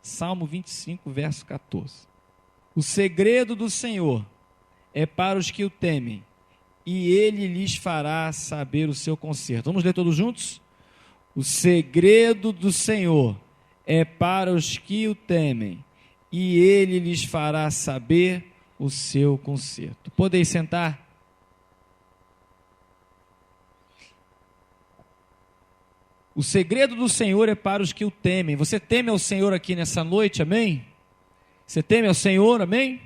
Salmo 25, verso 14. O segredo do Senhor é para os que o temem, e ele lhes fará saber o seu conserto. Vamos ler todos juntos? O segredo do Senhor é para os que o temem, e ele lhes fará saber o seu conserto. Podeis sentar? O segredo do Senhor é para os que o temem. Você teme ao Senhor aqui nessa noite, amém? Você teme ao Senhor, amém?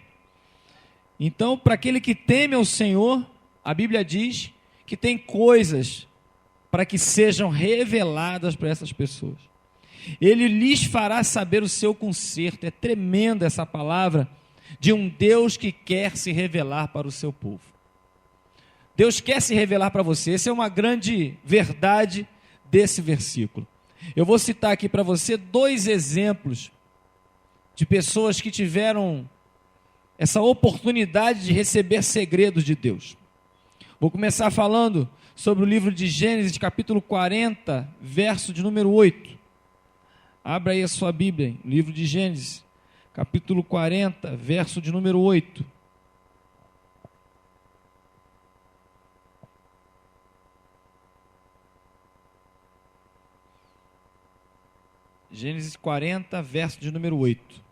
Então, para aquele que teme ao Senhor, a Bíblia diz que tem coisas para que sejam reveladas para essas pessoas. Ele lhes fará saber o seu conserto. É tremenda essa palavra de um Deus que quer se revelar para o seu povo. Deus quer se revelar para você. Essa é uma grande verdade desse versículo. Eu vou citar aqui para você 2 exemplos de pessoas que tiveram essa oportunidade de receber segredos de Deus. Vou começar falando sobre o livro de Gênesis, capítulo 40, verso de número 8. Abra aí a sua Bíblia, livro de Gênesis, capítulo 40, verso de número 8. Gênesis 40, verso de número 8.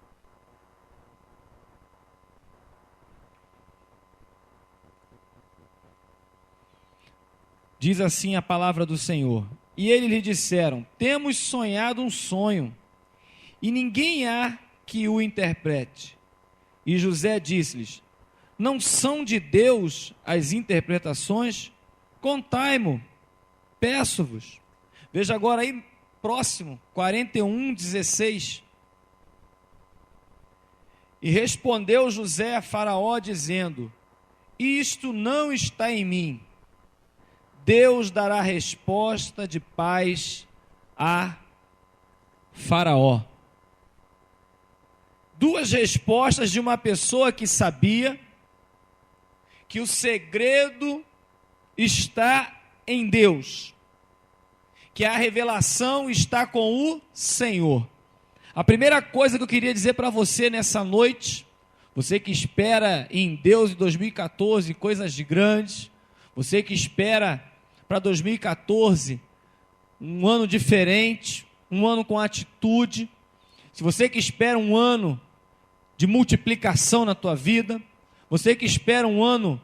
Diz assim a palavra do Senhor: e eles lhe disseram: temos sonhado um sonho, e ninguém há que o interprete. E José disse-lhes: não são de Deus as interpretações? Contai-mo, peço-vos. Veja agora aí, próximo, 41:16. E respondeu José a Faraó, dizendo: isto não está em mim. Deus dará resposta de paz a Faraó. 2 respostas de uma pessoa que sabia que o segredo está em Deus, que a revelação está com o Senhor. A primeira coisa que eu queria dizer para você nessa noite, você que espera em Deus em 2014 coisas grandes, você que espera para 2014 um ano diferente, um ano com atitude, se você que espera um ano de multiplicação na tua vida, você que espera um ano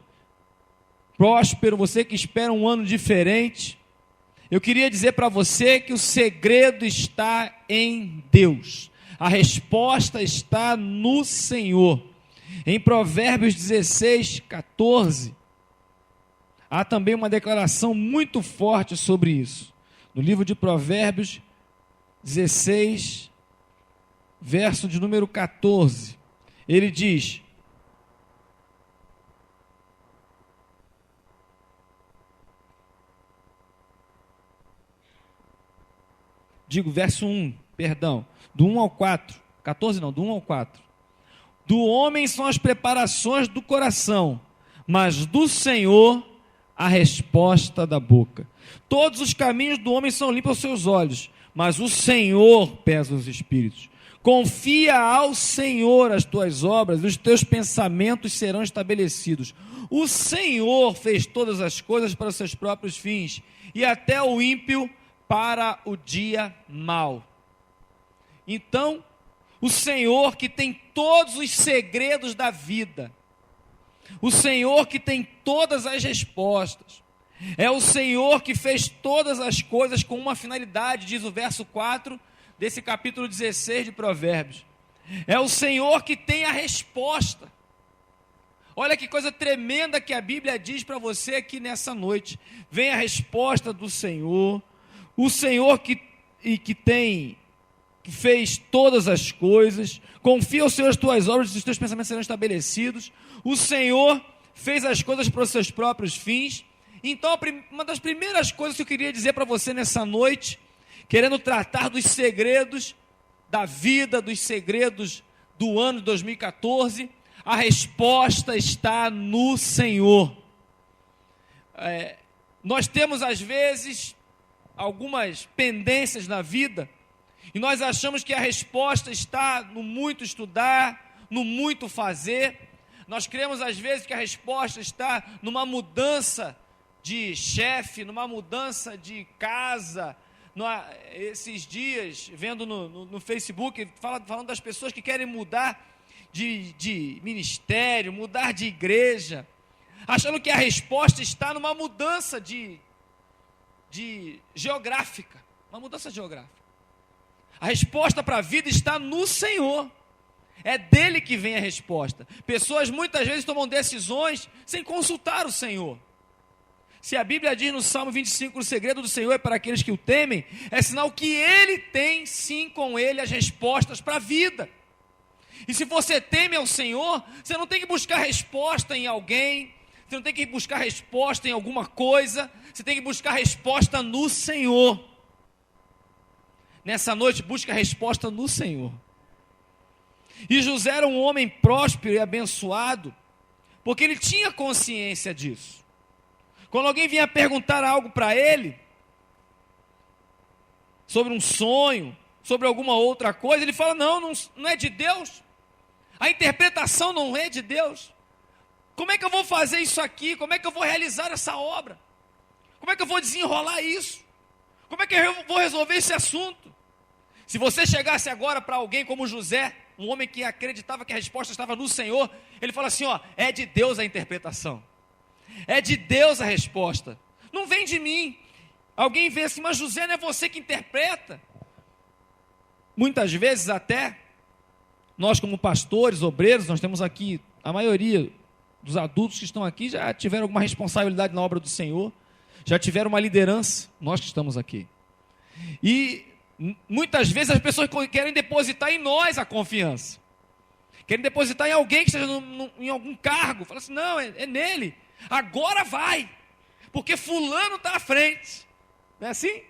próspero, você que espera um ano diferente, eu queria dizer para você que o segredo está em Deus, a resposta está no Senhor. Em Provérbios 16, 14, há também uma declaração muito forte sobre isso. No livro de Provérbios 16, verso de número 14, ele diz: verso 1, perdão, do 1 ao 4, 14 não, do 1 ao 4. Do homem são as preparações do coração, mas do Senhor a resposta da boca. Todos os caminhos do homem são limpos aos seus olhos, mas o Senhor pesa os espíritos. Confia ao Senhor as tuas obras, os teus pensamentos serão estabelecidos. O Senhor fez todas as coisas para os seus próprios fins, e até o ímpio para o dia mau. Então, o Senhor que tem todos os segredos da vida, o Senhor que tem todas as respostas, é o Senhor que fez todas as coisas com uma finalidade, diz o verso 4 desse capítulo 16 de Provérbios. É o Senhor que tem a resposta. Olha que coisa tremenda que a Bíblia diz para você aqui nessa noite. Vem a resposta do Senhor, o Senhor que fez todas as coisas. Confia ao Senhor as tuas obras, os teus pensamentos serão estabelecidos. O Senhor fez as coisas para os seus próprios fins. Então, uma das primeiras coisas que eu queria dizer para você nessa noite, querendo tratar dos segredos da vida, dos segredos do ano de 2014, a resposta está no Senhor. Nós temos às vezes algumas pendências na vida, E nós achamos que a resposta está no muito estudar, no muito fazer. Nós cremos às vezes que a resposta está numa mudança de chefe, numa mudança de casa. Esses dias, vendo no Facebook, falando das pessoas que querem mudar de ministério, mudar de igreja, achando que a resposta está numa mudança de geográfica, uma mudança geográfica. A resposta para a vida está no Senhor. É dele que vem a resposta. Pessoas muitas vezes tomam decisões sem consultar o Senhor. Se a Bíblia diz no Salmo 25, o segredo do Senhor é para aqueles que o temem, é sinal que Ele tem sim com Ele as respostas para a vida. E se você teme ao Senhor, você não tem que buscar resposta em alguém, você não tem que buscar resposta em alguma coisa, você tem que buscar resposta no Senhor. Nessa noite, busca a resposta no Senhor. E José era um homem próspero e abençoado, porque ele tinha consciência disso. Quando alguém vinha perguntar algo para ele, sobre um sonho, sobre alguma outra coisa, ele fala, não é de Deus, a interpretação não é de Deus. Como é que eu vou fazer isso aqui? Como é que eu vou realizar essa obra? Como é que eu vou desenrolar isso? Como é que eu vou resolver esse assunto? Se você chegasse agora para alguém como José, um homem que acreditava que a resposta estava no Senhor, ele fala assim, é de Deus a interpretação, é de Deus a resposta, não vem de mim. Alguém vê assim, mas José, não é você que interpreta? Muitas vezes até, nós como pastores, obreiros, nós temos aqui, a maioria dos adultos que estão aqui já tiveram alguma responsabilidade na obra do Senhor, já tiveram uma liderança, nós que estamos aqui. E muitas vezes as pessoas querem depositar em nós a confiança, querem depositar em alguém que esteja em algum cargo, fala assim, não, é nele, agora vai, porque fulano está à frente, não é assim?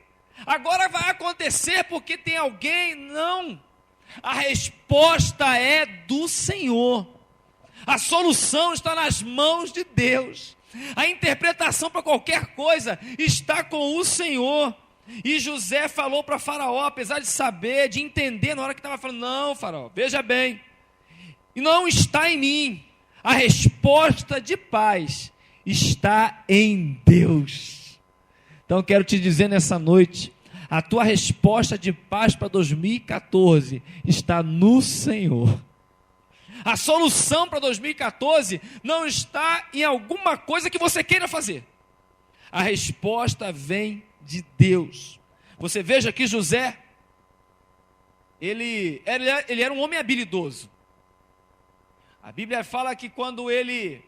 Agora vai acontecer porque tem alguém, não, a resposta é do Senhor, a solução está nas mãos de Deus, a interpretação para qualquer coisa está com o Senhor. E José falou para Faraó, apesar de saber, de entender na hora que estava falando, não, Faraó, veja bem, não está em mim, a resposta de paz está em Deus. Então quero te dizer nessa noite, a tua resposta de paz para 2014 está no Senhor. A solução para 2014 não está em alguma coisa que você queira fazer, a resposta vem de Deus. Você veja que José, ele era um homem habilidoso. A Bíblia fala que quando ele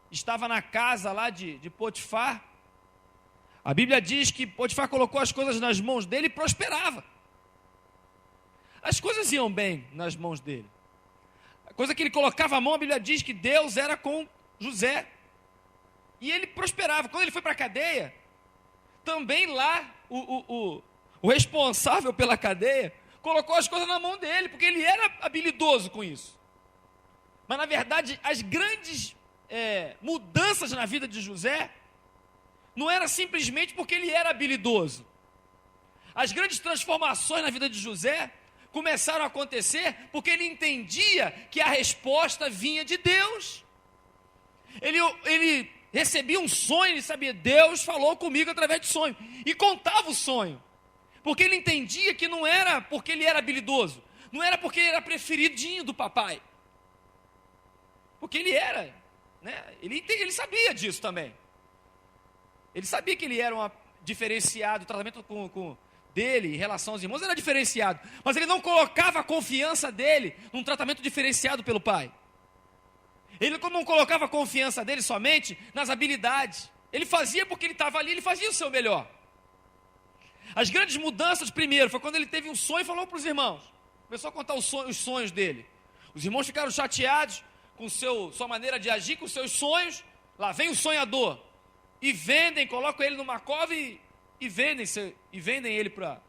estava na casa lá de Potifar, a Bíblia diz que Potifar colocou as coisas nas mãos dele e prosperava. As coisas iam bem nas mãos dele. A coisa que ele colocava a mão, a Bíblia diz que Deus era com José. E ele prosperava. Quando ele foi para a cadeia, também lá, o responsável pela cadeia, colocou as coisas na mão dele, porque ele era habilidoso com isso. Mas na verdade, as grandes mudanças na vida de José, não era simplesmente porque ele era habilidoso. As grandes transformações na vida de José começaram a acontecer porque ele entendia que a resposta vinha de Deus. Ele recebia um sonho, ele sabia, Deus falou comigo através de sonho, e contava o sonho, porque ele entendia que não era porque ele era habilidoso, não era porque ele era preferidinho do papai, porque ele era, né? Ele sabia disso também, ele sabia que ele era diferenciado, o tratamento dele em relação aos irmãos era diferenciado, mas ele não colocava a confiança dele num tratamento diferenciado pelo pai. Ele não colocava a confiança dele somente nas habilidades. Ele fazia porque ele estava ali, ele fazia o seu melhor. As grandes mudanças, primeiro, foi quando ele teve um sonho e falou para os irmãos. Começou a contar os sonhos dele. Os irmãos ficaram chateados com sua maneira de agir, com seus sonhos. Lá vem o sonhador. E vendem, colocam ele numa cova e vendem ele para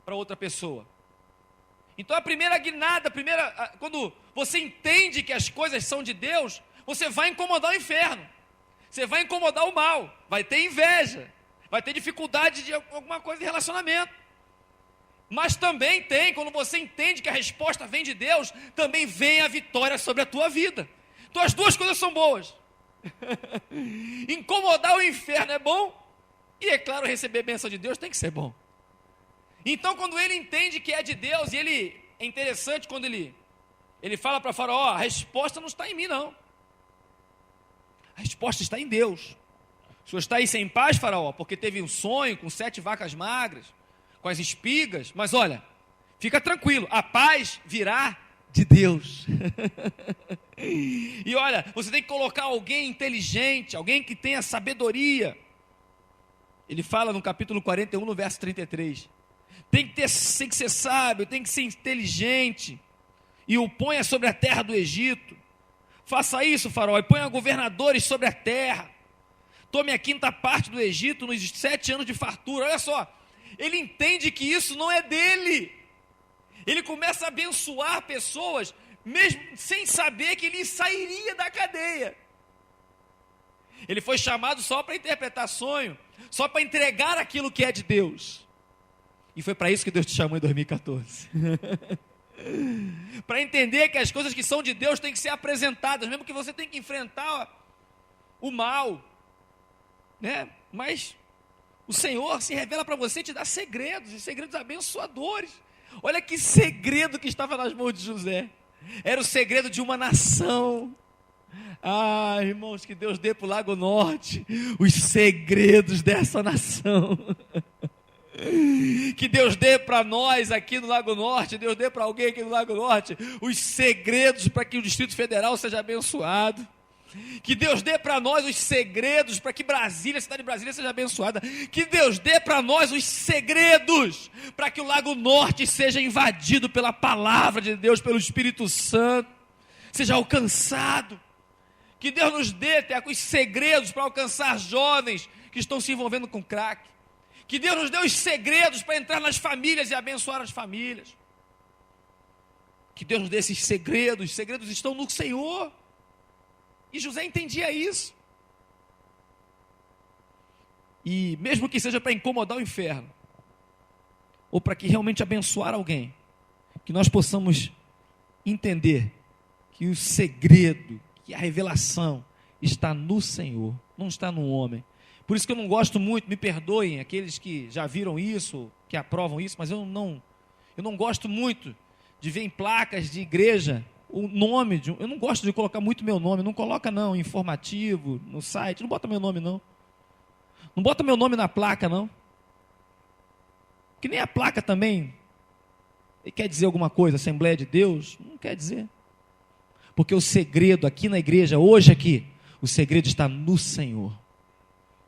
outra pessoa. Então a primeira guinada, quando você entende que as coisas são de Deus, você vai incomodar o inferno, você vai incomodar o mal, vai ter inveja, vai ter dificuldade de alguma coisa de relacionamento. Mas também tem, quando você entende que a resposta vem de Deus, também vem a vitória sobre a tua vida. Então as duas coisas são boas. Incomodar o inferno é bom, e é claro, receber a bênção de Deus tem que ser bom. Então quando ele entende que é de Deus, e ele, é interessante quando ele fala para Faraó, a resposta não está em mim não. A resposta está em Deus. O senhor está aí sem paz, Faraó, porque teve um sonho com 7 vacas magras, com as espigas, mas olha, fica tranquilo, a paz virá de Deus. E olha, você tem que colocar alguém inteligente, alguém que tenha sabedoria. Ele fala no capítulo 41, no verso 33, tem que ser sábio, tem que ser inteligente, e o ponha sobre a terra do Egito. Faça isso, Faraó, e ponha governadores sobre a terra. Tome a 5ª parte do Egito nos 7 anos de fartura. Olha só, ele entende que isso não é dele. Ele começa a abençoar pessoas, mesmo sem saber que ele sairia da cadeia. Ele foi chamado só para interpretar sonho, só para entregar aquilo que é de Deus. E foi para isso que Deus te chamou em 2014. Para entender que as coisas que são de Deus têm que ser apresentadas, mesmo que você tenha que enfrentar o mal, né? Mas o Senhor se revela para você e te dá segredos, e segredos abençoadores. Olha que segredo que estava nas mãos de José. Era o segredo de uma nação. Ah, irmãos, que Deus dê para o Lago Norte os segredos dessa nação. Que Deus dê para nós aqui no Lago Norte, Deus dê para alguém aqui no Lago Norte os segredos para que o Distrito Federal seja abençoado. Que Deus dê para nós os segredos para que Brasília, a cidade de Brasília, seja abençoada. Que Deus dê para nós os segredos para que o Lago Norte seja invadido pela palavra de Deus, pelo Espírito Santo, seja alcançado. Que Deus nos dê os segredos para alcançar jovens que estão se envolvendo com crack. Que Deus nos dê os segredos para entrar nas famílias e abençoar as famílias. Que Deus nos dê esses segredos. Os segredos estão no Senhor. E José entendia isso. E mesmo que seja para incomodar o inferno, ou para que realmente abençoar alguém, que nós possamos entender que o segredo, que a revelação está no Senhor, não está no homem. Por isso que eu não gosto muito, me perdoem aqueles que já viram isso, que aprovam isso, mas eu não gosto muito de ver em placas de igreja o nome eu não gosto de colocar muito meu nome, não coloca não, informativo, no site, não bota meu nome não. Não bota meu nome na placa não. Que nem a placa também quer dizer alguma coisa, Assembleia de Deus, não quer dizer. Porque o segredo aqui na igreja, hoje aqui, o segredo está no Senhor.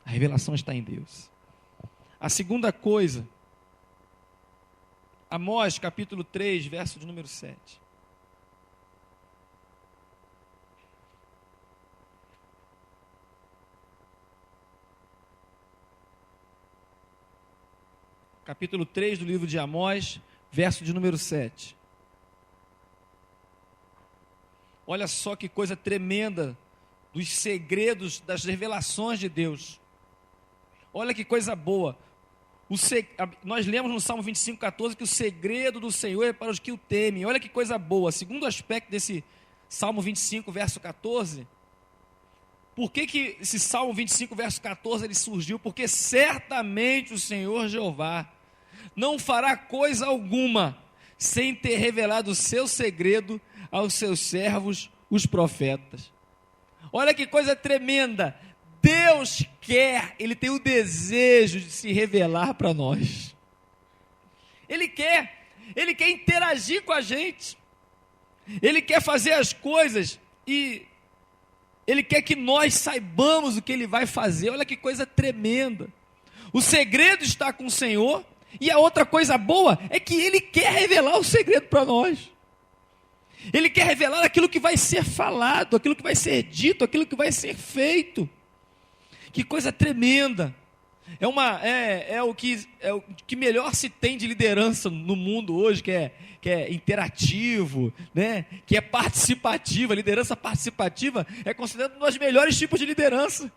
A revelação está em Deus. A segunda coisa, Amós capítulo 3, verso de número 7. Capítulo 3 do livro de Amós, verso de número 7. Olha só que coisa tremenda dos segredos, das revelações de Deus. Olha que coisa boa. Nós lemos no Salmo 25,14 que o segredo do Senhor é para os que o temem. Olha que coisa boa. Segundo aspecto desse Salmo 25, verso 14. Por que esse Salmo 25, verso 14 ele surgiu? Porque certamente o Senhor Jeová não fará coisa alguma sem ter revelado o seu segredo aos seus servos, os profetas. Olha que coisa tremenda. Deus quer, Ele tem o desejo de se revelar para nós. Ele quer interagir com a gente. Ele quer fazer as coisas e Ele quer que nós saibamos o que Ele vai fazer. Olha que coisa tremenda. O segredo está com o Senhor. E a outra coisa boa é que Ele quer revelar o segredo para nós. Ele quer revelar aquilo que vai ser falado, aquilo que vai ser dito, aquilo que vai ser feito. Que coisa tremenda. É o que melhor se tem de liderança no mundo hoje, que é interativo, né? Que é participativo. A liderança participativa é considerada um dos melhores tipos de liderança.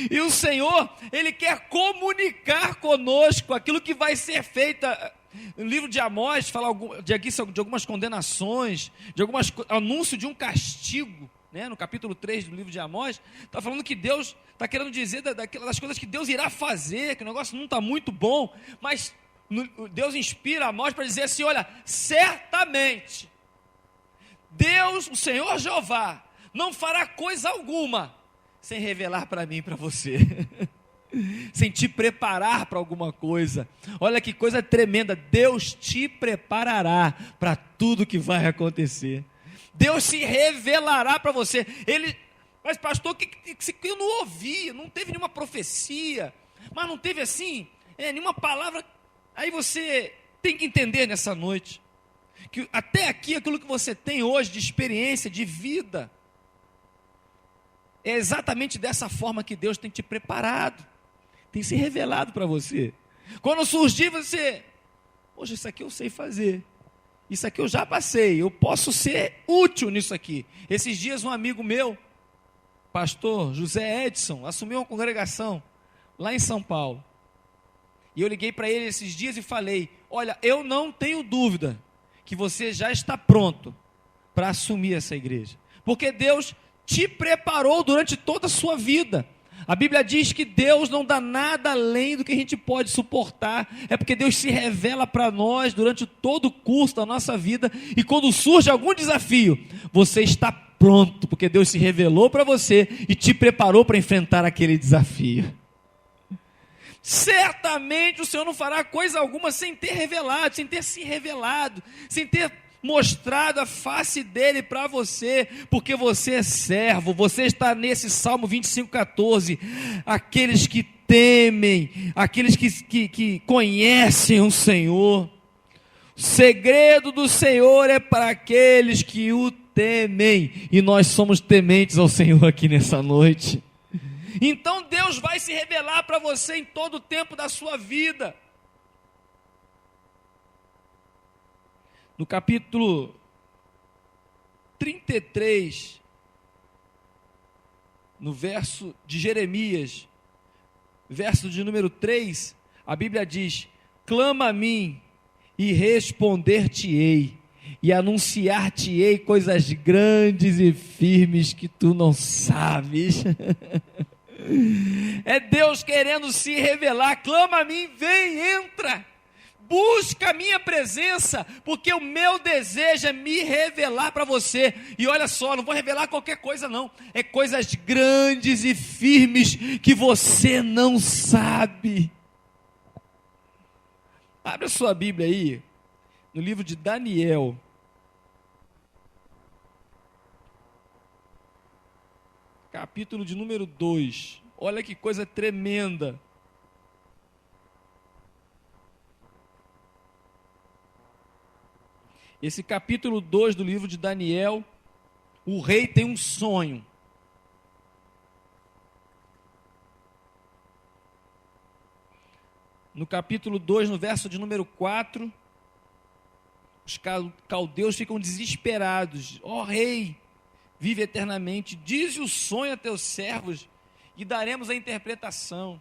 E o Senhor, Ele quer comunicar conosco aquilo que vai ser feito. No livro de Amós fala de algumas condenações, de alguns anúncio de um castigo, né? No capítulo 3 do livro de Amós, está falando que Deus está querendo dizer das coisas que Deus irá fazer, que o negócio não está muito bom, mas Deus inspira Amós para dizer assim: olha, certamente Deus, o Senhor Jeová, não fará coisa alguma sem revelar para mim e para você. Sem te preparar para alguma coisa. Olha que coisa tremenda, Deus te preparará para tudo que vai acontecer. Deus se revelará para você. Mas pastor, que eu não ouvi, não teve nenhuma profecia, mas não teve assim, nenhuma palavra. Aí você tem que entender nessa noite, que até aqui aquilo que você tem hoje de experiência, de vida, é exatamente dessa forma que Deus tem te preparado, tem se revelado para você. Quando surgir você, poxa, isso aqui eu sei fazer, isso aqui eu já passei, eu posso ser útil nisso aqui. Esses dias um amigo meu, pastor José Edson, assumiu uma congregação lá em São Paulo, e eu liguei para ele esses dias e falei: olha, eu não tenho dúvida que você já está pronto para assumir essa igreja, porque Deus te preparou durante toda a sua vida. A Bíblia diz que Deus não dá nada além do que a gente pode suportar. É porque Deus se revela para nós durante todo o curso da nossa vida. E quando surge algum desafio, você está pronto, porque Deus se revelou para você e te preparou para enfrentar aquele desafio. Certamente o Senhor não fará coisa alguma sem ter revelado, sem ter se revelado, sem ter mostrado a face dele para você, porque você é servo. Você está nesse Salmo 25:14, aqueles que temem, aqueles que conhecem o Senhor. O segredo do Senhor é para aqueles que o temem, e nós somos tementes ao Senhor aqui nessa noite. Então Deus vai se revelar para você em todo o tempo da sua vida. No capítulo 33, no verso de Jeremias, verso de número 3, a Bíblia diz: clama a mim e responder-te-ei, e anunciar-te-ei coisas grandes e firmes que tu não sabes. É Deus querendo se revelar. Clama a mim, vem, entra. Busca a minha presença, porque o meu desejo é me revelar para você. E olha só, não vou revelar qualquer coisa não, é coisas grandes e firmes que você não sabe. Abre a sua Bíblia aí, no livro de Daniel, capítulo de número 2, olha que coisa tremenda. Esse capítulo 2 do livro de Daniel, o rei tem um sonho. No capítulo 2, no verso de número 4, os caldeus ficam desesperados. Ó rei, vive eternamente, dize o sonho a teus servos e daremos a interpretação.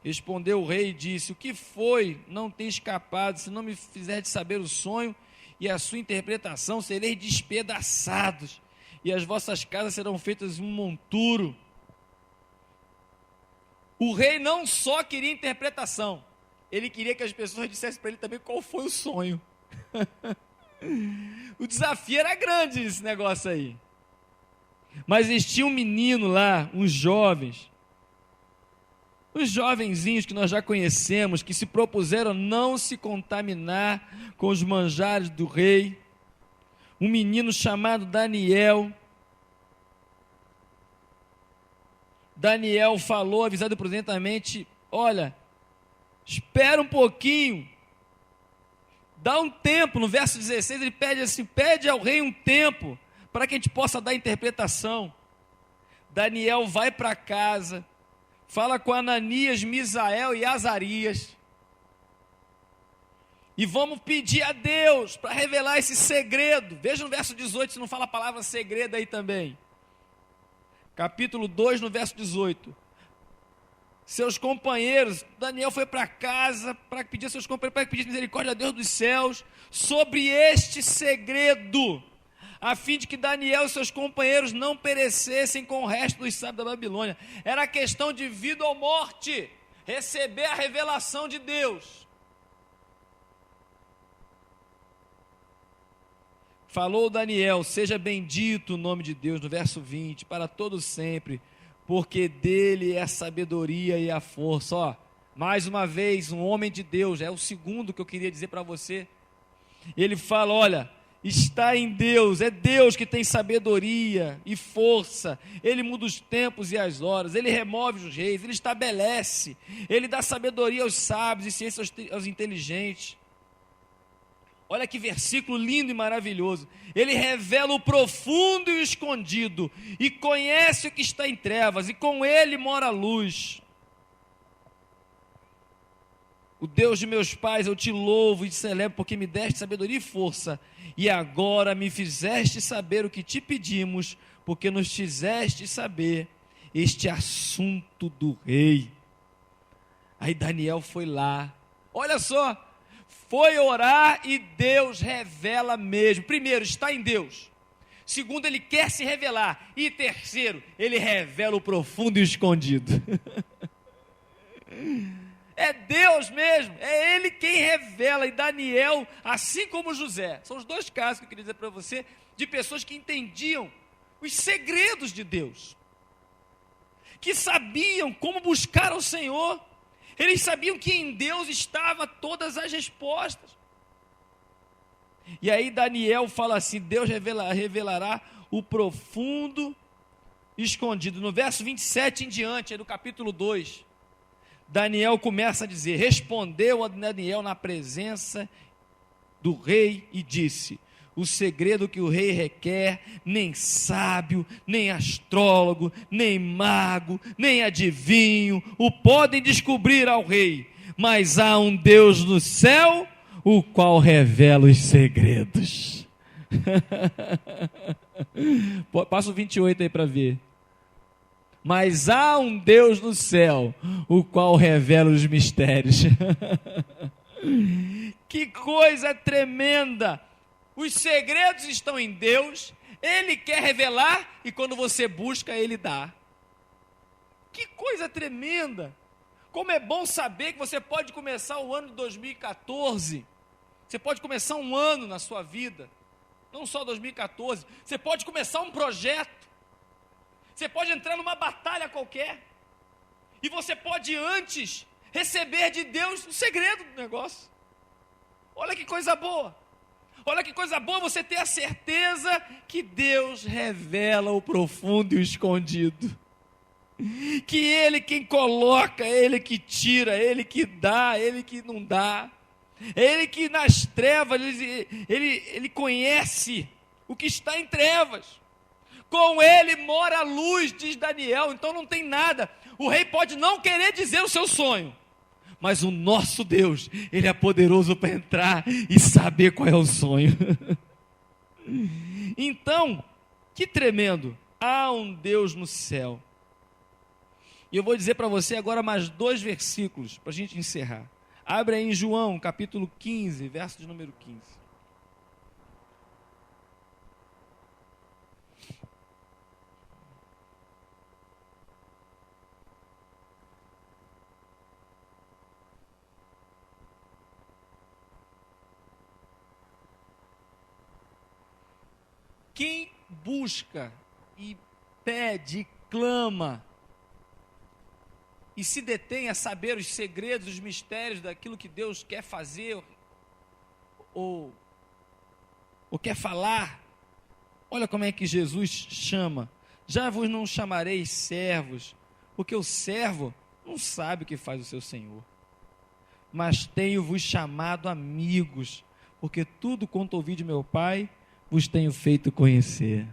Respondeu o rei e disse: o que foi? Não tem escapado, se não me fizerdes saber o sonho e a sua interpretação, sereis despedaçados, e as vossas casas serão feitas em um monturo. O rei não só queria interpretação, ele queria que as pessoas dissessem para ele também qual foi o sonho. O desafio era grande esse negócio aí. Mas existia um menino lá, uns jovens, os jovenzinhos que nós já conhecemos, que se propuseram não se contaminar com os manjares do rei. Um menino chamado Daniel. Daniel falou, avisado prudentemente: olha, espera um pouquinho, dá um tempo. No verso 16 ele pede assim: pede ao rei um tempo, para que a gente possa dar interpretação. Daniel vai para casa, fala com Ananias, Misael e Azarias, e vamos pedir a Deus para revelar esse segredo. Veja no verso 18, se não fala a palavra segredo aí também. capítulo 2, no verso 18. Seus companheiros, Daniel foi para casa para pedir a seus companheiros, para pedir misericórdia a Deus dos céus, sobre este segredo, a fim de que Daniel e seus companheiros não perecessem com o resto dos sábios da Babilônia. Era questão de vida ou morte, receber a revelação de Deus. Falou Daniel: seja bendito o nome de Deus, no verso 20, para todo sempre, porque dele é a sabedoria e a força. Ó, mais uma vez, um homem de Deus, é o segundo que eu queria dizer para você. Ele fala: olha, está em Deus, é Deus que tem sabedoria e força, Ele muda os tempos e as horas, Ele remove os reis, Ele estabelece, Ele dá sabedoria aos sábios e ciência aos inteligentes. Olha que versículo lindo e maravilhoso. Ele revela o profundo e o escondido, e conhece o que está em trevas, e com ele mora a luz. O Deus de meus pais, eu te louvo e te celebro, porque me deste sabedoria e força, e agora me fizeste saber o que te pedimos, porque nos fizeste saber este assunto do rei. Aí Daniel foi lá, olha só, foi orar e Deus revela mesmo. Primeiro, está em Deus. Segundo, ele quer se revelar. E terceiro, ele revela o profundo e o escondido. É Deus mesmo, é Ele quem revela. E Daniel, assim como José, são os dois casos que eu queria dizer para você, de pessoas que entendiam os segredos de Deus, que sabiam como buscar ao Senhor. Eles sabiam que em Deus estavam todas as respostas. E aí Daniel fala assim: Deus revelará o profundo escondido. No verso 27 em diante, do capítulo 2, Daniel começa a dizer: respondeu a Daniel na presença do rei e disse: o segredo que o rei requer, nem sábio, nem astrólogo, nem mago, nem adivinho o podem descobrir ao rei, mas há um Deus no céu, o qual revela os segredos. Passa o 28 aí para ver. Mas há um Deus no céu, o qual revela os mistérios. Que coisa tremenda! Os segredos estão em Deus, Ele quer revelar, e quando você busca, Ele dá. Que coisa tremenda! Como é bom saber que você pode começar o ano de 2014, você pode começar um ano na sua vida, não só 2014, você pode começar um projeto, você pode entrar numa batalha qualquer, e você pode antes receber de Deus o segredo do negócio. Olha que coisa boa! Olha que coisa boa você ter a certeza que Deus revela o profundo e o escondido. Que Ele quem coloca, Ele que tira, Ele que dá, Ele que não dá. Ele que nas trevas, Ele conhece o que está em trevas. Com Ele mora a luz, diz Daniel. Então não tem nada. O rei pode não querer dizer o seu sonho, mas o nosso Deus, Ele é poderoso para entrar e saber qual é o sonho. Então, que tremendo. Há um Deus no céu. E eu vou dizer para você agora mais 2 versículos, para a gente encerrar. Abre aí em João, capítulo 15, verso de número 15. Quem busca e pede, clama, e se detém a saber os segredos, os mistérios daquilo que Deus quer fazer, ou quer falar, olha como é que Jesus chama: já vos não chamareis servos, porque o servo não sabe o que faz o seu senhor, mas tenho-vos chamado amigos, porque tudo quanto ouvi de meu Pai, vos tenho feito conhecer.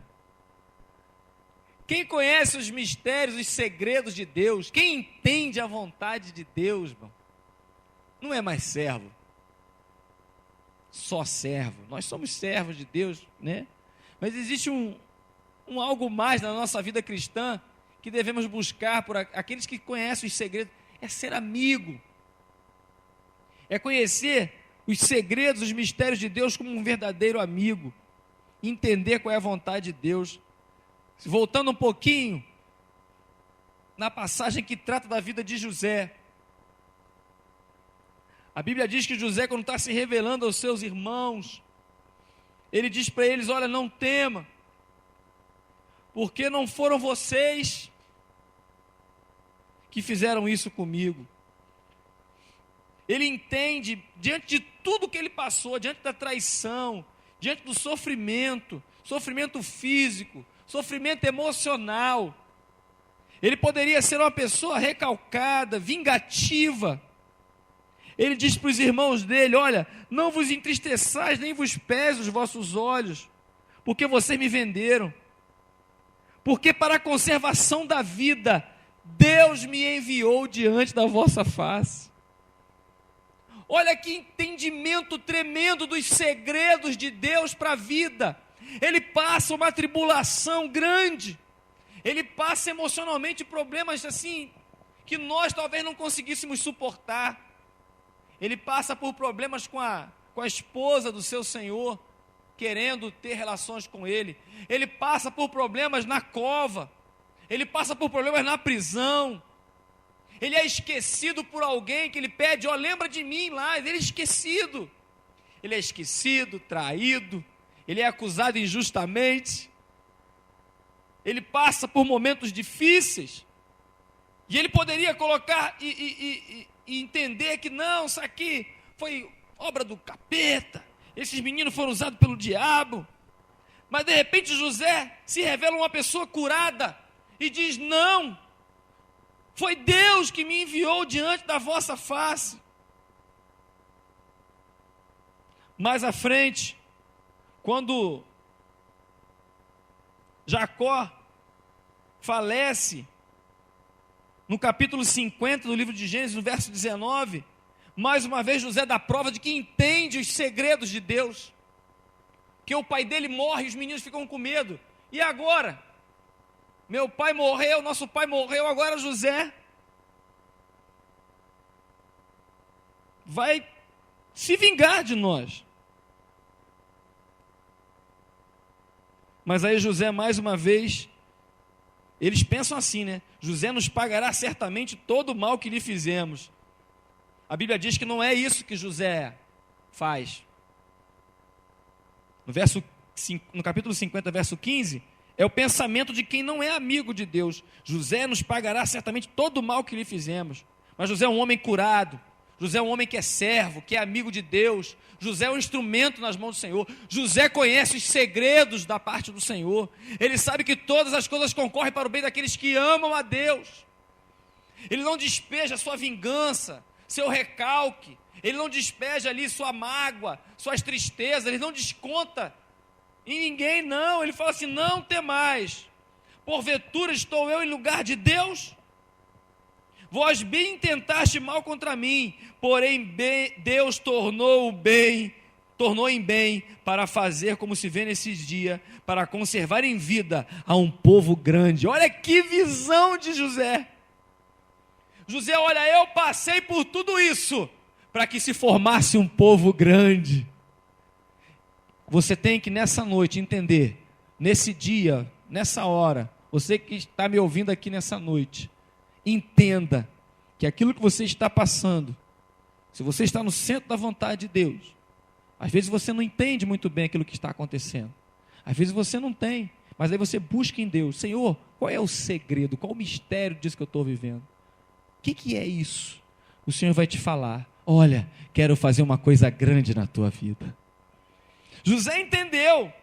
Quem conhece os mistérios, os segredos de Deus, quem entende a vontade de Deus, irmão, não é mais servo, só servo. Nós somos servos de Deus, né? Mas existe um algo mais na nossa vida cristã, que devemos buscar por aqueles que conhecem os segredos é ser amigo. É conhecer os segredos, os mistérios de Deus como um verdadeiro amigo. Entender qual é a vontade de Deus. Voltando um pouquinho na passagem que trata da vida de José. A Bíblia diz que José, quando está se revelando aos seus irmãos, ele diz para eles: olha, não tema, porque não foram vocês que fizeram isso comigo. Ele entende, diante de tudo que ele passou, diante da traição, diante do sofrimento, sofrimento físico, sofrimento emocional, ele poderia ser uma pessoa recalcada, vingativa. Ele diz para os irmãos dele: olha, não vos entristeçais, nem vos pese os vossos olhos, porque vocês me venderam. Porque para a conservação da vida, Deus me enviou diante da vossa face. Olha que entendimento tremendo dos segredos de Deus para a vida. Ele passa uma tribulação grande. Ele passa emocionalmente problemas assim, que nós talvez não conseguíssemos suportar. Ele passa por problemas com a esposa do seu senhor, querendo ter relações com ele. Ele passa por problemas na cova. Ele passa por problemas na prisão. Ele é esquecido por alguém que ele pede: ó, lembra de mim lá. Ele é esquecido. Ele é esquecido, traído. Ele é acusado injustamente. Ele passa por momentos difíceis. E ele poderia colocar e entender que não, isso aqui foi obra do capeta, esses meninos foram usados pelo diabo. Mas de repente José se revela uma pessoa curada e diz: não, foi Deus que me enviou diante da vossa face. Mais à frente, quando Jacó falece, no capítulo 50 do livro de Gênesis, no verso 19, mais uma vez José dá prova de que entende os segredos de Deus, que o pai dele morre e os meninos ficam com medo. E agora? Meu pai morreu, nosso pai morreu, agora José vai se vingar de nós. Mas aí José, mais uma vez, eles pensam assim, né? José nos pagará certamente todo o mal que lhe fizemos. A Bíblia diz que não é isso que José faz. No capítulo 50, verso 15, é o pensamento de quem não é amigo de Deus. José nos pagará certamente todo o mal que lhe fizemos. Mas José é um homem curado. José é um homem que é servo, que é amigo de Deus. José é um instrumento nas mãos do Senhor. José conhece os segredos da parte do Senhor. Ele sabe que todas as coisas concorrem para o bem daqueles que amam a Deus. Ele não despeja sua vingança, seu recalque. Ele não despeja ali sua mágoa, suas tristezas. Ele não desconta em ninguém, não. Ele fala assim: não temais. Porventura estou eu em lugar de Deus? Vós bem intentaste mal contra mim, porém Deus tornou em bem, para fazer como se vê nesses dias, para conservar em vida a um povo grande. Olha que visão de José. José, olha, eu passei por tudo isso, para que se formasse um povo grande. Você tem que nessa noite entender, nesse dia, nessa hora, você que está me ouvindo aqui nessa noite, entenda que aquilo que você está passando, se você está no centro da vontade de Deus, às vezes você não entende muito bem aquilo que está acontecendo, às vezes você não tem, mas aí você busca em Deus: Senhor, qual é o segredo, qual o mistério disso que eu estou vivendo? O que é isso? O Senhor vai te falar: olha, quero fazer uma coisa grande na tua vida. José entendeu: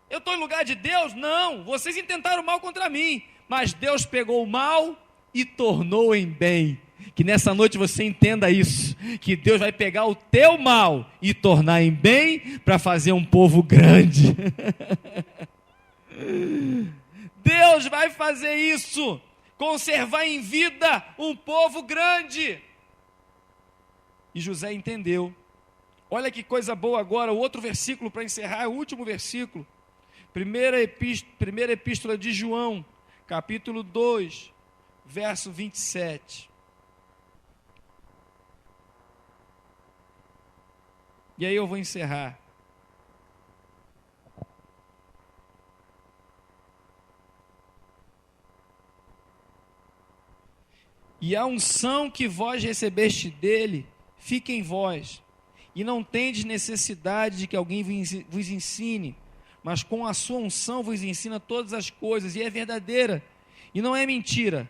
eu estou em lugar de Deus? Não, vocês intentaram mal contra mim, mas Deus pegou o mal e tornou em bem. Que nessa noite você entenda isso, que Deus vai pegar o teu mal e tornar em bem, para fazer um povo grande. Deus vai fazer isso, conservar em vida um povo grande. E José entendeu. Olha que coisa boa agora, o outro versículo para encerrar, o último versículo. Primeira epístola de João, capítulo 2, verso 27. E aí eu vou encerrar. E a unção que vós recebeste dele, fica em vós, e não tendes necessidade de que alguém vos ensine, mas com a sua unção vos ensina todas as coisas, e é verdadeira, e não é mentira.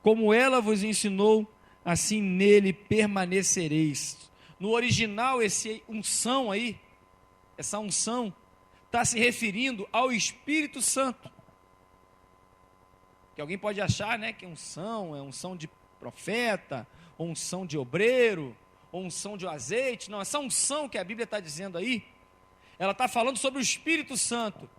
Como ela vos ensinou, assim nele permanecereis. No original, esse unção aí, essa unção, está se referindo ao Espírito Santo. Que alguém pode achar, né, que unção é unção de profeta, ou unção de obreiro, ou unção de azeite. Não, essa unção que a Bíblia está dizendo aí, ela está falando sobre o Espírito Santo.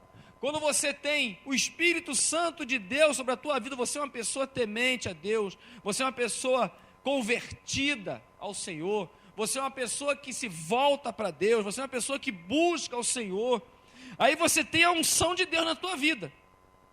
Quando você tem o Espírito Santo de Deus sobre a tua vida, você é uma pessoa temente a Deus, você é uma pessoa convertida ao Senhor, você é uma pessoa que se volta para Deus, você é uma pessoa que busca o Senhor. Aí você tem a unção de Deus na tua vida.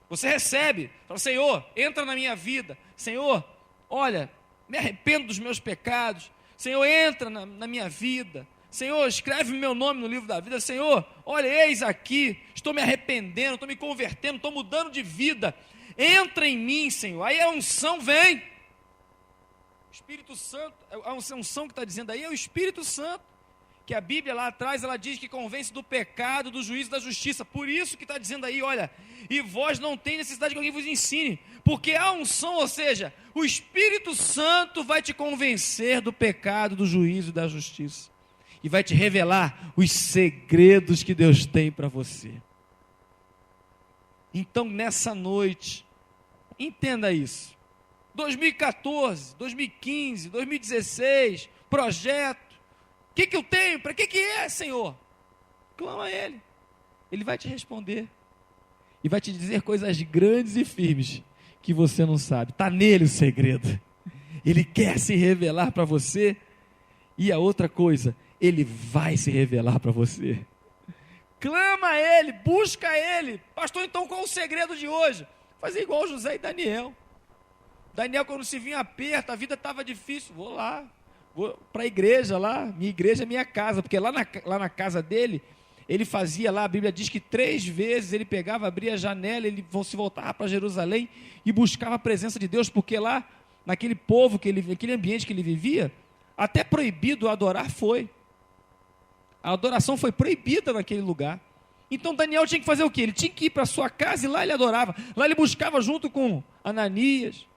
Você recebe, fala: Senhor, entra na minha vida. Senhor, olha, me arrependo dos meus pecados. Senhor, entra na minha vida. Senhor, escreve meu nome no livro da vida. Senhor, olha, eis aqui, estou me arrependendo, estou me convertendo, estou mudando de vida. Entra em mim, Senhor. Aí a unção vem. O Espírito Santo, a unção que está dizendo aí é o Espírito Santo, que a Bíblia lá atrás, ela diz que convence do pecado, do juízo e da justiça. Por isso que está dizendo aí, olha, e vós não tem necessidade que alguém vos ensine, porque a unção, ou seja, o Espírito Santo vai te convencer do pecado, do juízo e da justiça, e vai te revelar os segredos que Deus tem para você. Então, nessa noite, entenda isso. 2014, 2015, 2016, projeto. O que eu tenho? Para que é, Senhor? Clama a Ele. Ele vai te responder. E vai te dizer coisas grandes e firmes que você não sabe. Está nele o segredo. Ele quer se revelar para você. E a outra coisa, Ele vai se revelar para você. Clama a Ele, busca Ele. Pastor, então qual o segredo de hoje? Fazer igual José e Daniel. Daniel, quando se vinha aperto, a vida estava difícil. Vou para a igreja lá, minha igreja é minha casa, porque lá na casa dele, ele fazia lá, a Bíblia diz que 3 vezes ele pegava, abria a janela, ele se voltava para Jerusalém e buscava a presença de Deus, porque lá, naquele povo, naquele ambiente que ele vivia, até proibido adorar foi. A adoração foi proibida naquele lugar. Então Daniel tinha que fazer o quê? Ele tinha que ir para a sua casa e lá ele adorava. Lá ele buscava junto com Ananias,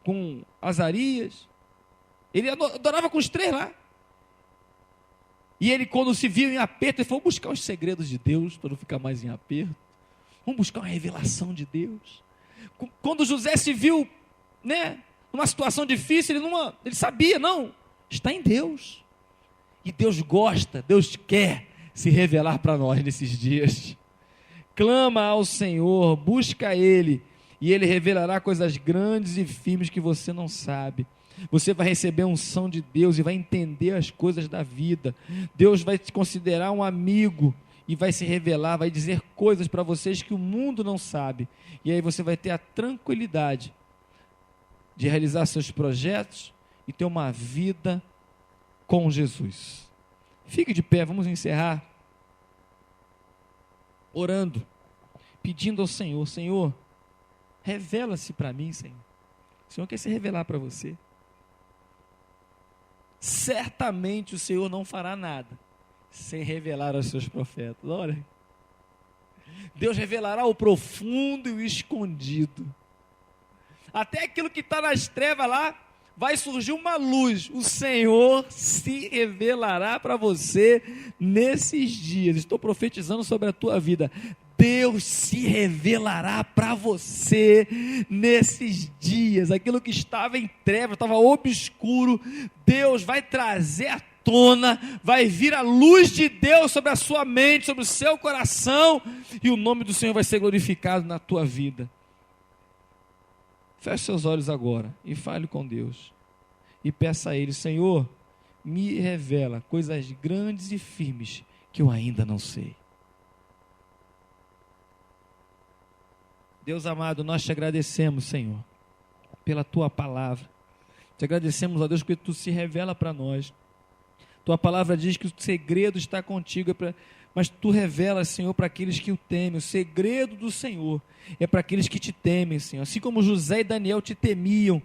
com Azarias. Ele adorava com os 3 lá. E ele, quando se viu em aperto, ele falou: vamos buscar os segredos de Deus, para não ficar mais em aperto. Vamos buscar uma revelação de Deus. Quando José se viu, né, numa situação difícil, ele sabia, não, está em Deus. E Deus gosta, Deus quer se revelar para nós nesses dias. Clama ao Senhor, busca Ele, e Ele revelará coisas grandes e firmes que você não sabe. Você vai receber a unção de Deus e vai entender as coisas da vida. Deus vai te considerar um amigo e vai se revelar, vai dizer coisas para vocês que o mundo não sabe. E aí você vai ter a tranquilidade de realizar seus projetos e ter uma vida com Jesus. Fique de pé, vamos encerrar orando, pedindo ao Senhor: Senhor, revela-se para mim, Senhor. O Senhor quer se revelar para você. Certamente o Senhor não fará nada sem revelar aos seus profetas. Olha, Deus revelará o profundo e o escondido. Até aquilo que está nas trevas lá, vai surgir uma luz. O Senhor se revelará para você nesses dias. Estou profetizando sobre a tua vida. Deus se revelará para você nesses dias. Aquilo que estava em trevas, estava obscuro, Deus vai trazer à tona, vai vir a luz de Deus sobre a sua mente, sobre o seu coração, e o nome do Senhor vai ser glorificado na tua vida. Feche seus olhos agora e fale com Deus. E peça a Ele: Senhor, me revela coisas grandes e firmes que eu ainda não sei. Deus amado, nós te agradecemos, Senhor, pela tua palavra. Te agradecemos, ó Deus, porque tu se revela para nós. Tua palavra diz que o segredo está contigo, mas tu revelas, Senhor, para aqueles que o temem. O segredo do Senhor é para aqueles que te temem, Senhor. Assim como José e Daniel te temiam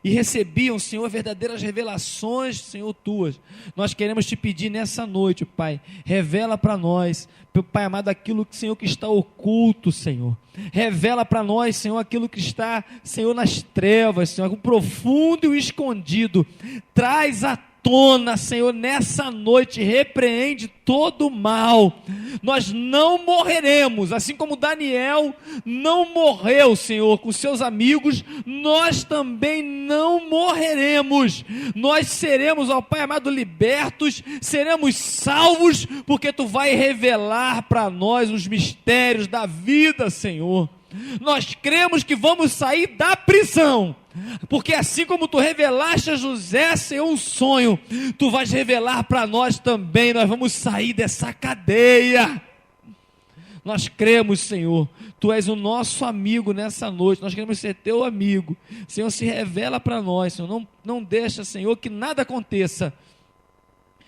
e recebiam, Senhor, verdadeiras revelações, Senhor, tuas. Nós queremos te pedir nessa noite, Pai, revela para nós, Pai amado, aquilo que, Senhor, que está oculto, Senhor. Revela para nós, Senhor, aquilo que está, Senhor, nas trevas, Senhor, o profundo e o escondido. Traz a tona, Senhor, nessa noite, repreende todo o mal. Nós não morreremos, assim como Daniel não morreu, Senhor, com seus amigos, nós também não morreremos. Nós seremos, ó Pai amado, libertos, seremos salvos, porque tu vai revelar para nós os mistérios da vida, Senhor. Nós cremos que vamos sair da prisão, porque assim como tu revelaste a José, Senhor, um sonho, tu vais revelar para nós também. Nós vamos sair dessa cadeia. Nós cremos, Senhor, tu és o nosso amigo nessa noite, nós queremos ser teu amigo. Senhor, se revela para nós, Senhor, não deixa, Senhor, que nada aconteça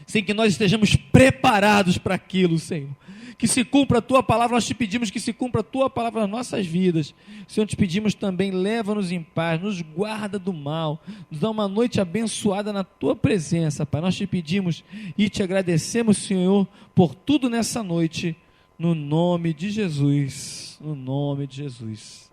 sem que nós estejamos preparados para aquilo, Senhor. Que se cumpra a tua palavra, nós te pedimos que se cumpra a tua palavra nas nossas vidas. Senhor, te pedimos também, leva-nos em paz, nos guarda do mal, nos dá uma noite abençoada na tua presença, Pai. Nós te pedimos e te agradecemos, Senhor, por tudo nessa noite, no nome de Jesus, no nome de Jesus.